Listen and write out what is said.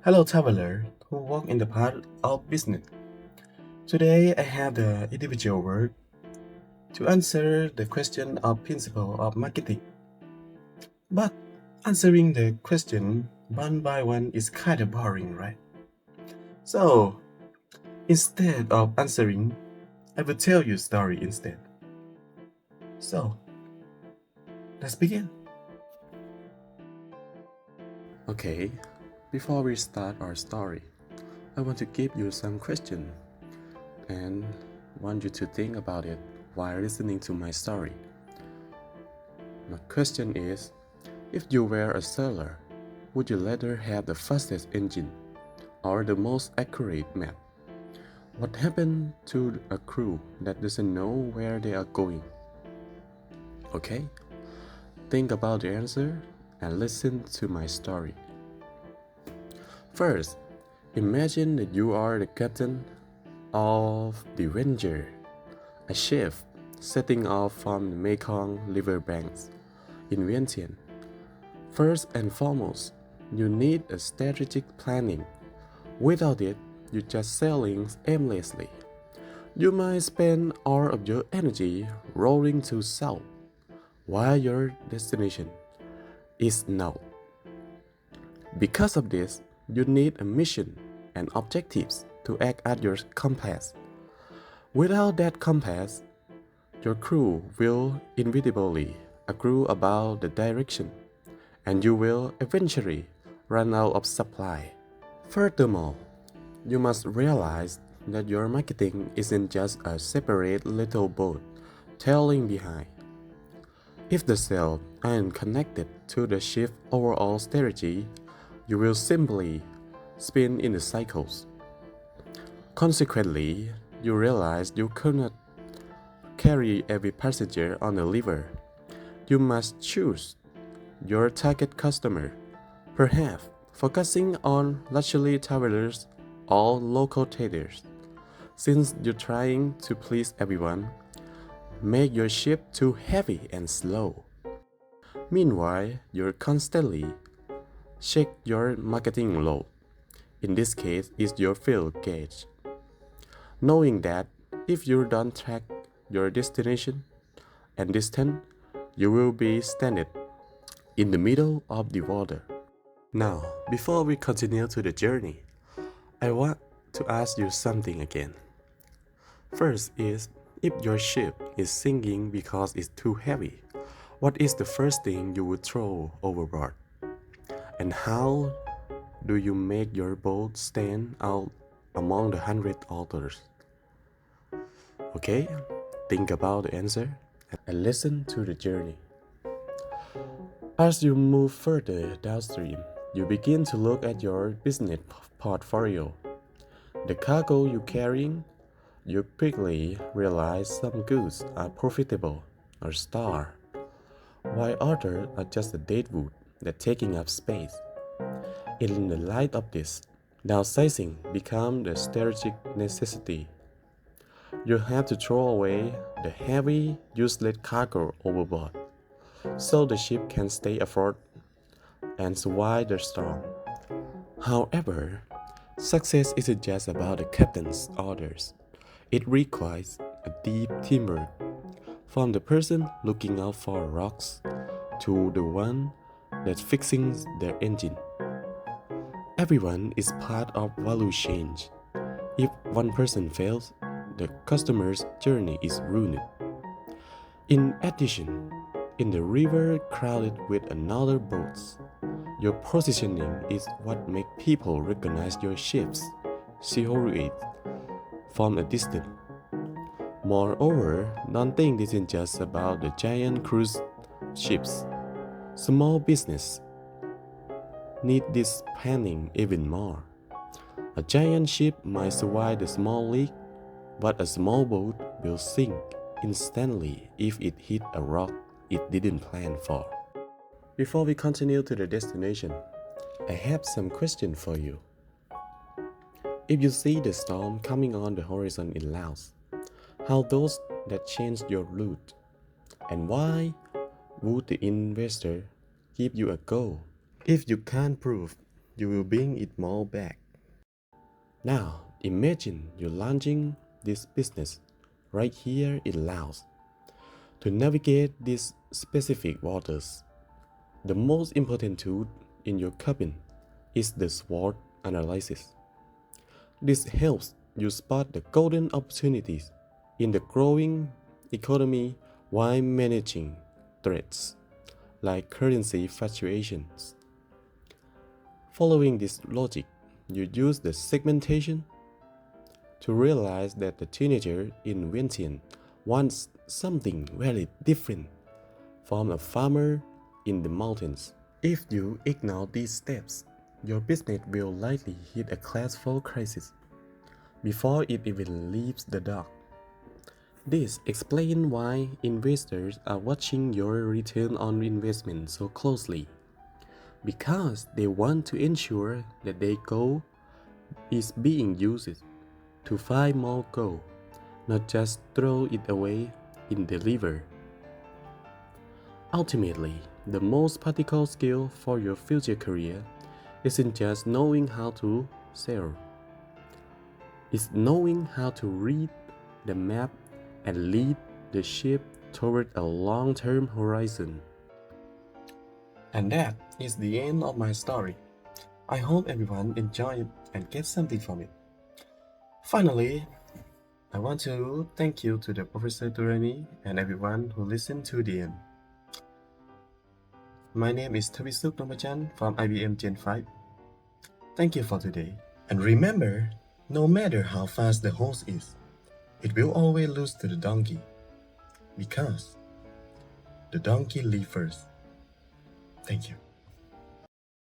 Hello, traveler who walk in the path of business. Today, I have the individual work to answer the question of principle of marketing. But answering the question one by one is kind of boring, right? So, instead of answering, I will tell you a story instead. So, let's begin. Okay, before we start our story, I want to give you some questions and want you to think about it while listening to my story. My question is, if you were a sailor, would you rather have the fastest engine or the most accurate map? What happened to a crew that doesn't know where they are going? Okay, think about the answer and listen to my story. First, imagine that you are the captain of the Ranger, a ship setting off from the Mekong River banks in Vientiane. First and foremost, you need a strategic planning. Without it, you're just sailing aimlessly. You might spend all of your energy rowing to south, while your destination is north. Because of this, you need a mission and objectives to act as your compass. Without that compass, your crew will inevitably agree about the direction, and you will eventually run out of supply. Furthermore, you must realize that your marketing isn't just a separate little boat tailing behind. If the sails aren't connected to the ship's overall strategy, you will simply spin in the cycles. Consequently, you realize you cannot carry every passenger on the river. You must choose your target customer, perhaps focusing on luxury travelers or local traders. Since you're trying to please everyone, make your ship too heavy and slow. Meanwhile, you're constantly check your marketing load. In this case, is your fuel gauge. Knowing that if you don't track your destination and distance, you will be stranded in the middle of the water. Now, before we continue to the journey, I want to ask you something again. First is, if your ship is sinking because it's too heavy, what is the first thing you would throw overboard? And how do you make your boat stand out among the hundred others? Okay, think about the answer and listen to the journey. As you move further downstream, you begin to look at your business portfolio. The cargo you're carrying, you quickly realize some goods are profitable or star, while others are just a deadwood that taking up space. In the light of this, downsizing becomes the strategic necessity. You have to throw away the heavy, useless cargo overboard, so the ship can stay afloat and survive the storm. However, success isn't just about the captain's orders. It requires a deep teamwork, from the person looking out for rocks to the one that's fixing their engine. Everyone is part of value change. If one person fails, the customer's journey is ruined. In addition, in the river crowded with another boats, your positioning is what makes people recognize your ship's silhouette from a distance. Moreover, don't think this is just about the giant cruise ships. Small business need this planning even more. A giant ship might survive the small leak, but a small boat will sink instantly if it hit a rock it didn't plan for. Before we continue to the destination, I have some questions for you. If you see the storm coming on the horizon in Laos, how does that change your route? And why would the investor give you a go if you can't prove you will bring it more back. Now, imagine you launching this business right here in Laos. To navigate these specific waters, the most important tool in your cabin is the SWOT analysis. This helps you spot the golden opportunities in the growing economy while managing threats like currency fluctuations. Following this logic, you use the segmentation to realize that the teenager in Vientiane wants something very different from a farmer in the mountains. If you ignore these steps, your business will likely hit a class 4 crisis before it even leaves the dock. This explains why investors are watching your return on investment so closely, because they want to ensure that their gold is being used to find more gold, not just throw it away in the river. Ultimately, the most practical skill for your future career isn't just knowing how to sail. It's knowing how to read the map and lead the ship toward a long-term horizon. And that is the end of my story. I hope everyone enjoyed it and get something from it. Finally, I want to thank you to the Professor Durrani and everyone who listened to the end. My name is Thavisouk from IBM Gen 5. Thank you for today. And remember, no matter how fast the horse is, it will always lose to the donkey, because the donkey leads first. Thank you.